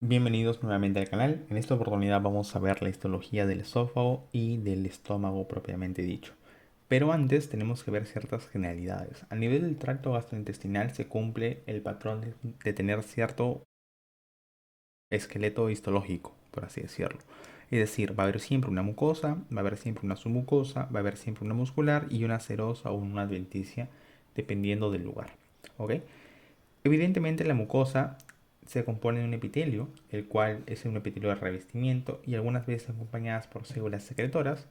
Bienvenidos nuevamente al canal. En esta oportunidad vamos a ver la histología del esófago y del estómago propiamente dicho. Pero antes tenemos que ver ciertas generalidades. A nivel del tracto gastrointestinal se cumple el patrón de tener cierto esqueleto histológico, por así decirlo. Es decir, va a haber siempre una mucosa, va a haber siempre una submucosa, va a haber siempre una muscular y una serosa o una adventicia, dependiendo del lugar. ¿Ok? Evidentemente la mucosa se compone de un epitelio, el cual es un epitelio de revestimiento y algunas veces acompañadas por células secretoras,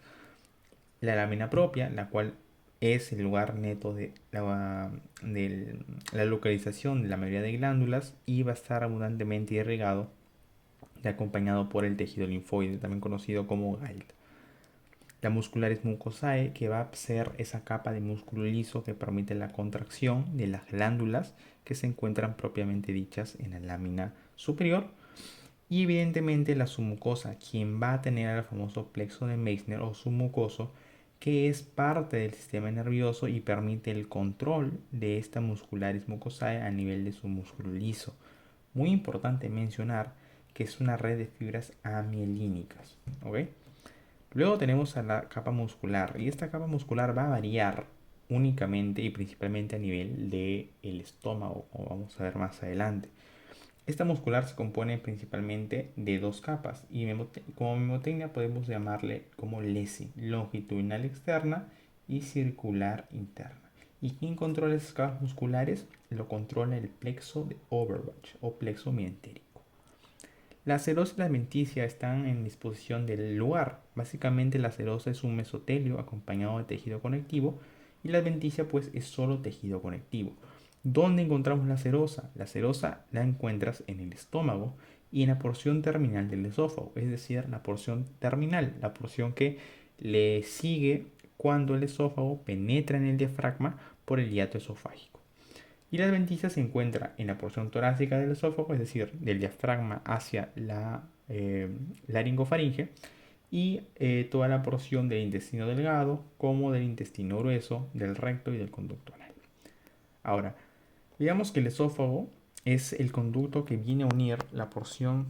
la lámina propia, la cual es el lugar neto de la localización de la mayoría de glándulas y va a estar abundantemente irrigado y acompañado por el tejido linfoide, también conocido como GALT. La muscularis mucosae, que va a ser esa capa de músculo liso que permite la contracción de las glándulas que se encuentran propiamente dichas en la lámina superior. Y evidentemente la submucosa, quien va a tener el famoso plexo de Meissner o submucoso, que es parte del sistema nervioso y permite el control de esta muscularis mucosae a nivel de su músculo liso. Muy importante mencionar que es una red de fibras amielínicas. ¿Ok? Luego tenemos a la capa muscular y esta capa muscular va a variar únicamente y principalmente a nivel del estómago, como vamos a ver más adelante. Esta muscular se compone principalmente de dos capas y como mnemotecnia podemos llamarle como LESI, longitudinal externa y circular interna. ¿Y quién controla esas capas musculares? Lo controla el plexo de Overbach o plexo mientérico. La serosa y la adventicia están en disposición del lugar. Básicamente la serosa es un mesotelio acompañado de tejido conectivo y la adventicia pues es solo tejido conectivo. ¿Dónde encontramos la serosa? La serosa la encuentras en el estómago y en la porción terminal del esófago, es decir, la porción terminal, la porción que le sigue cuando el esófago penetra en el diafragma por el hiato esofágico. Y la adventicia se encuentra en la porción torácica del esófago, es decir, del diafragma hacia la laringofaringe, y toda la porción del intestino delgado, como del intestino grueso, del recto y del conducto anal. Ahora, digamos que el esófago es el conducto que viene a unir la porción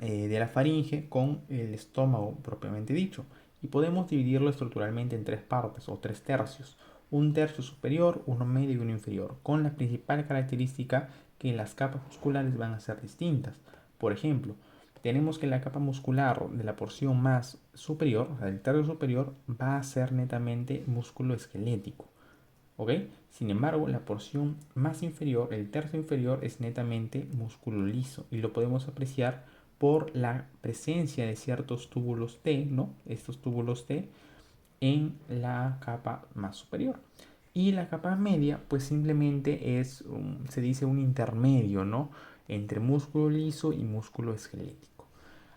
de la faringe con el estómago propiamente dicho. Y podemos dividirlo estructuralmente en tres partes o tres tercios. Un tercio superior, uno medio y uno inferior, con la principal característica que las capas musculares van a ser distintas. Por ejemplo, tenemos que la capa muscular de la porción más superior, o sea, del tercio superior, va a ser netamente músculo esquelético. ¿Ok? Sin embargo, la porción más inferior, el tercio inferior, es netamente músculo liso y lo podemos apreciar por la presencia de ciertos túbulos T, ¿no? Estos túbulos T en la capa más superior. Y la capa media, pues simplemente se dice un intermedio, ¿no? Entre músculo liso y músculo esquelético.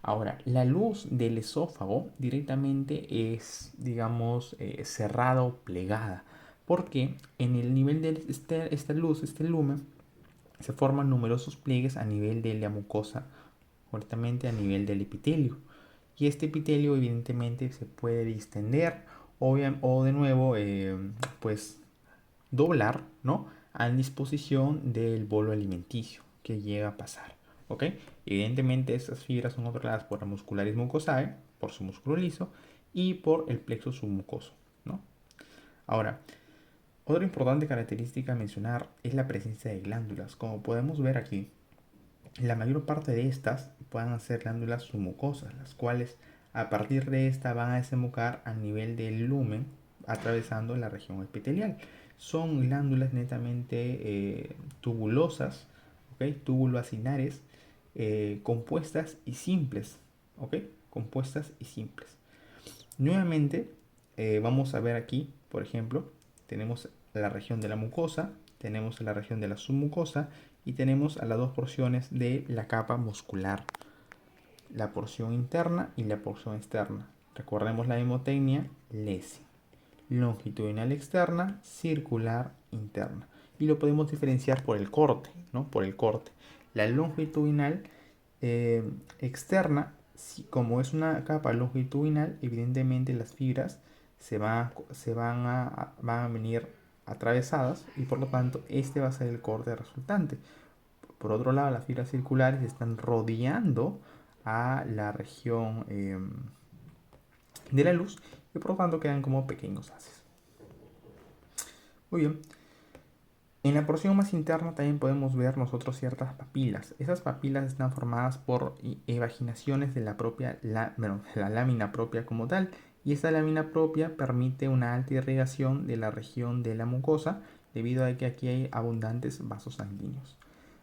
Ahora, la luz del esófago directamente es, digamos, cerrada o plegada, porque en el nivel de esta luz, este lumen, se forman numerosos pliegues a nivel de la mucosa, correctamente a nivel del epitelio. Y este epitelio evidentemente se puede distender o de nuevo, pues doblar, ¿no? A disposición del bolo alimenticio que llega a pasar, ¿ok? Evidentemente estas fibras son controladas por la muscularis mucosae, por su músculo liso, y por el plexo submucoso, ¿no? Ahora, otra importante característica a mencionar es la presencia de glándulas. Como podemos ver aquí, la mayor parte de estas pueden ser glándulas submucosas, las cuales a partir de esta van a desembocar a nivel del lumen atravesando la región epitelial. Son glándulas netamente tubulosas, ¿ok? Tubulocinares, compuestas y simples, ¿ok? Compuestas y simples. Nuevamente, vamos a ver aquí, por ejemplo, tenemos la región de la mucosa, tenemos la región de la submucosa y tenemos a las dos porciones de la capa muscular, la porción interna y la porción externa. Recordemos la hemotecnia, LESI, longitudinal externa, circular interna. Y lo podemos diferenciar por el corte, ¿no? Por el corte. La longitudinal eh, externa, como es una capa longitudinal, evidentemente las fibras van a venir atravesadas y por lo tanto este va a ser el corte resultante. Por otro lado, las fibras circulares están rodeando a la región de la luz y por lo tanto quedan como pequeños haces. Muy bien. En la porción más interna también podemos ver nosotros ciertas papilas. Esas papilas están formadas por evaginaciones de la la lámina propia como tal. Y esta lámina propia permite una alta irrigación de la región de la mucosa debido a que aquí hay abundantes vasos sanguíneos.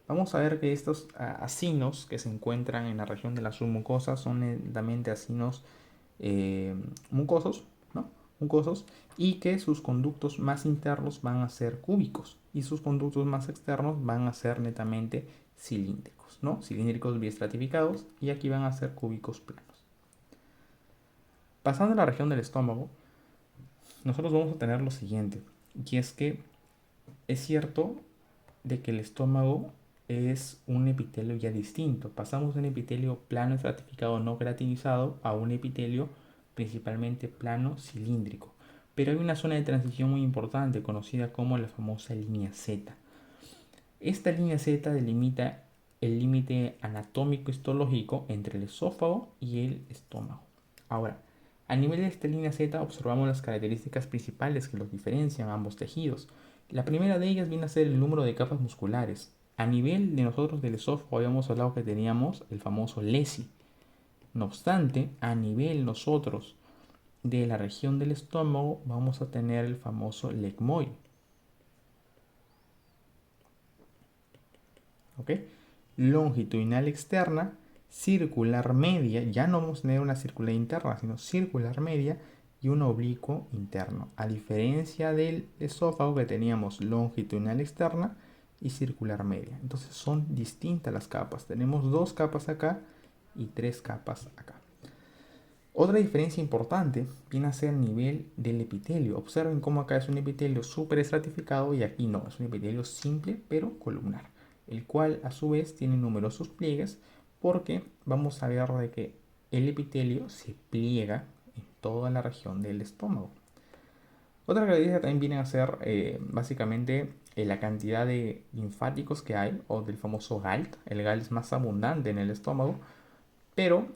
Vamos a ver que estos acinos que se encuentran en la región de la submucosa son netamente acinos mucosos, ¿no? Mucosos, y que sus conductos más internos van a ser cúbicos y sus conductos más externos van a ser netamente cilíndricos, ¿no? Cilíndricos biestratificados y aquí van a ser cúbicos planos. Pasando a la región del estómago, nosotros vamos a tener lo siguiente, y es que es cierto de que el estómago es un epitelio ya distinto. Pasamos de un epitelio plano estratificado no queratinizado a un epitelio principalmente plano cilíndrico. Pero hay una zona de transición muy importante conocida como la famosa línea Z. Esta línea Z delimita el límite anatómico histológico entre el esófago y el estómago. Ahora, a nivel de esta línea Z observamos las características principales que los diferencian a ambos tejidos. La primera de ellas viene a ser el número de capas musculares. A nivel de nosotros del esófago habíamos hablado que teníamos el famoso lesi. No obstante, a nivel nosotros de la región del estómago vamos a tener el famoso legmoide. ¿Ok? Longitudinal externa, circular media, ya no vamos a tener una circular interna, sino circular media y un oblicuo interno. A diferencia del esófago que teníamos longitudinal externa y circular media. Entonces son distintas las capas. Tenemos dos capas acá y tres capas acá. Otra diferencia importante viene a ser el nivel del epitelio. Observen cómo acá es un epitelio súper estratificado y aquí no, es un epitelio simple pero columnar, el cual a su vez tiene numerosos pliegues porque vamos a ver de que el epitelio se pliega en toda la región del estómago. Otra característica también viene a ser básicamente la cantidad de linfáticos que hay o del famoso GALT. El GALT es más abundante en el estómago, pero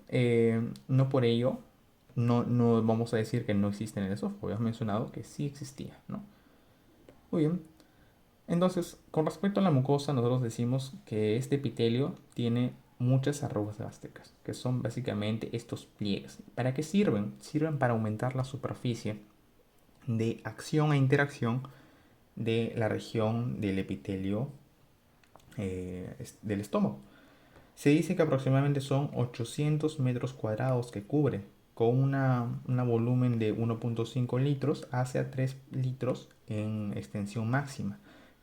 no por ello no vamos a decir que no existe en el esófago. Habíamos mencionado que sí existía, ¿no? Muy bien. Entonces, con respecto a la mucosa, nosotros decimos que este epitelio tiene muchas arrugas gástricas, que son básicamente estos pliegues. ¿Para qué sirven? Sirven para aumentar la superficie de acción e interacción de la región del epitelio del estómago. Se dice que aproximadamente son 800 metros cuadrados que cubre, con una volumen de 1.5 litros hacia 3 litros en extensión máxima.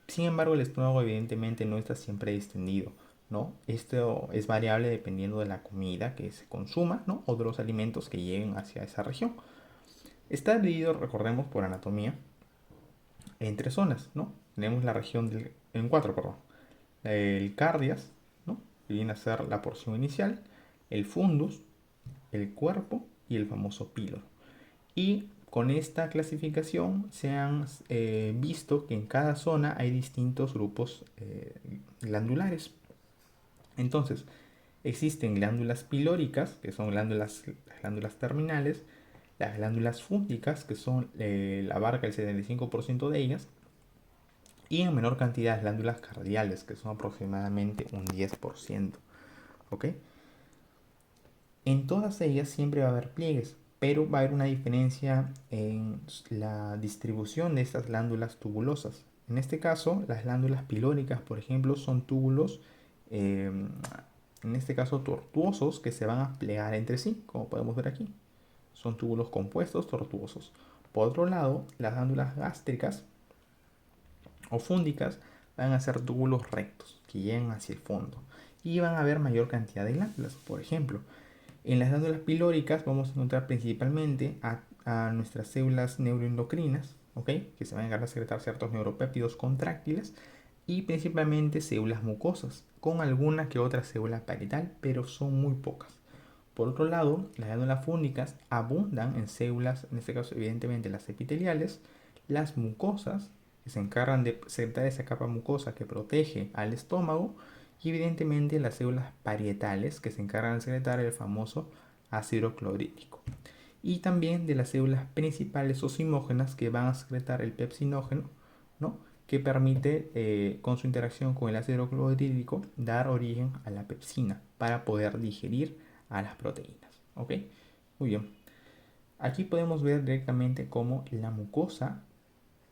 Sin embargo, el estómago evidentemente no está siempre extendido, ¿no? Esto es variable dependiendo de la comida que se consuma, ¿no? O de los alimentos que lleguen hacia esa región. Está dividido, recordemos, por anatomía en tres zonas, ¿no? Tenemos la región en cuatro, perdón. El cardias, ¿no? Que viene a ser la porción inicial, el fundus, el cuerpo y el famoso píloro. Y con esta clasificación se han visto que en cada zona hay distintos grupos glandulares. Entonces, existen glándulas pilóricas, que son las glándulas terminales, las glándulas fúngicas, que son abarca el 75% de ellas, y en menor cantidad glándulas cardiales, que son aproximadamente un 10%. ¿Ok? En todas ellas siempre va a haber pliegues, pero va a haber una diferencia en la distribución de estas glándulas tubulosas. En este caso, las glándulas pilóricas, por ejemplo, son túbulos, en este caso tortuosos, que se van a plegar entre sí, como podemos ver aquí. Son túbulos compuestos tortuosos. Por otro lado, las glándulas gástricas o fúndicas van a ser túbulos rectos que llegan hacia el fondo y van a haber mayor cantidad de glándulas. Por ejemplo, en las glándulas pilóricas vamos a encontrar principalmente a nuestras células neuroendocrinas, ¿okay? Que se van a encargar de secretar ciertos neuropéptidos contráctiles y principalmente células mucosas, con alguna que otra célula parietal, pero son muy pocas. Por otro lado, las glándulas fúngicas abundan en células, en este caso evidentemente las epiteliales, las mucosas, que se encargan de secretar esa capa mucosa que protege al estómago, y evidentemente las células parietales que se encargan de secretar el famoso ácido clorhídrico. Y también de las células principales o simógenas que van a secretar el pepsinógeno, ¿no? Que permite, con su interacción con el ácido clorhídrico, dar origen a la pepsina para poder digerir a las proteínas. ¿Ok? Muy bien. Aquí podemos ver directamente cómo la mucosa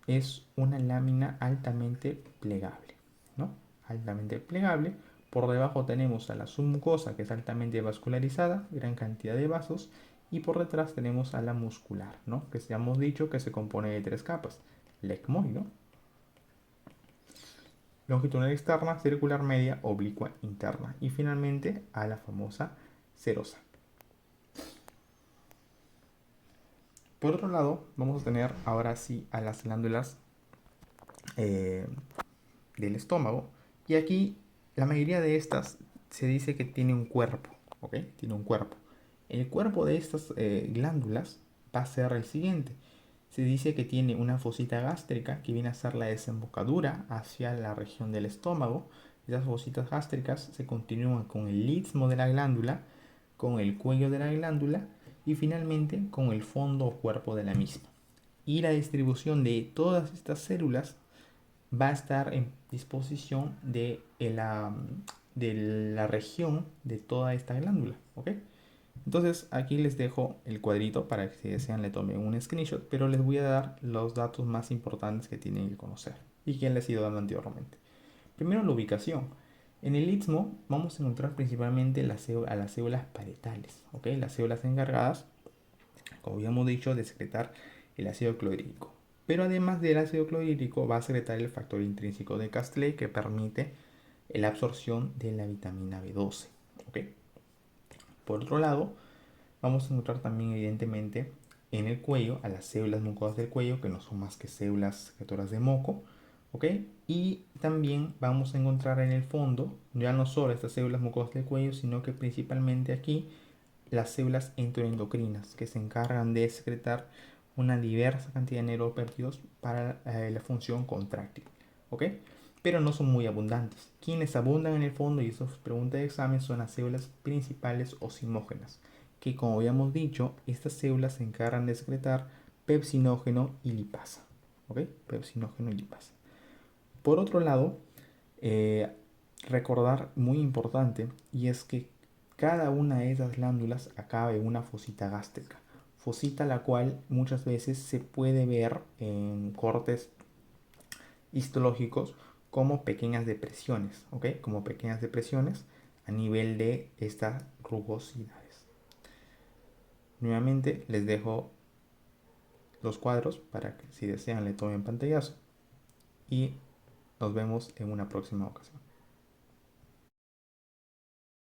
es una lámina altamente plegable, ¿no? Altamente plegable. Por debajo tenemos a la submucosa, que es altamente vascularizada, gran cantidad de vasos, y por detrás tenemos a la muscular, ¿no? Que ya hemos dicho que se compone de tres capas: la ecmoide, longitudinal externa, circular media, oblicua interna, y finalmente a la famosa serosa. Por otro lado, vamos a tener ahora sí a las glándulas eh, del estómago, y aquí la mayoría de estas se dice que tiene un cuerpo, ¿ok? Tiene un cuerpo. El cuerpo de estas glándulas va a ser el siguiente. Se dice que tiene una fosita gástrica que viene a ser la desembocadura hacia la región del estómago. Esas fositas gástricas se continúan con el istmo de la glándula, con el cuello de la glándula y finalmente con el fondo o cuerpo de la misma. Y la distribución de todas estas células va a estar en disposición de la región de toda esta glándula, ¿ok? Entonces aquí les dejo el cuadrito para que si desean le tomen un screenshot, pero les voy a dar los datos más importantes que tienen que conocer y que les he ido dando anteriormente. Primero, la ubicación. En el istmo vamos a encontrar principalmente a las células parietales, ¿ok? Las células encargadas, como habíamos dicho, de secretar el ácido clorhídrico. Pero además del ácido clorhídrico va a secretar el factor intrínseco de Castley que permite la absorción de la vitamina B12, ¿ok? Por otro lado, vamos a encontrar también evidentemente en el cuello a las células mucosas del cuello, que no son más que células secretoras de moco, ¿ok? Y también vamos a encontrar en el fondo ya no solo estas células mucosas del cuello, sino que principalmente aquí las células enteroendocrinas, que se encargan de secretar una diversa cantidad de neuropéptidos para la función contráctil, ¿ok? Pero no son muy abundantes. Quienes abundan en el fondo, y eso es pregunta de examen, son las células principales o simógenas, que como habíamos dicho, estas células se encargan de secretar pepsinógeno y lipasa, ¿ok? Pepsinógeno y lipasa. Por otro lado, eh, recordar muy importante, y es que cada una de esas glándulas acaba en una fosita gástrica, fosita la cual muchas veces se puede ver en cortes histológicos como pequeñas depresiones, ¿ok? Como pequeñas depresiones a nivel de estas rugosidades. Nuevamente les dejo los cuadros para que si desean le tomen pantallazo y nos vemos en una próxima ocasión.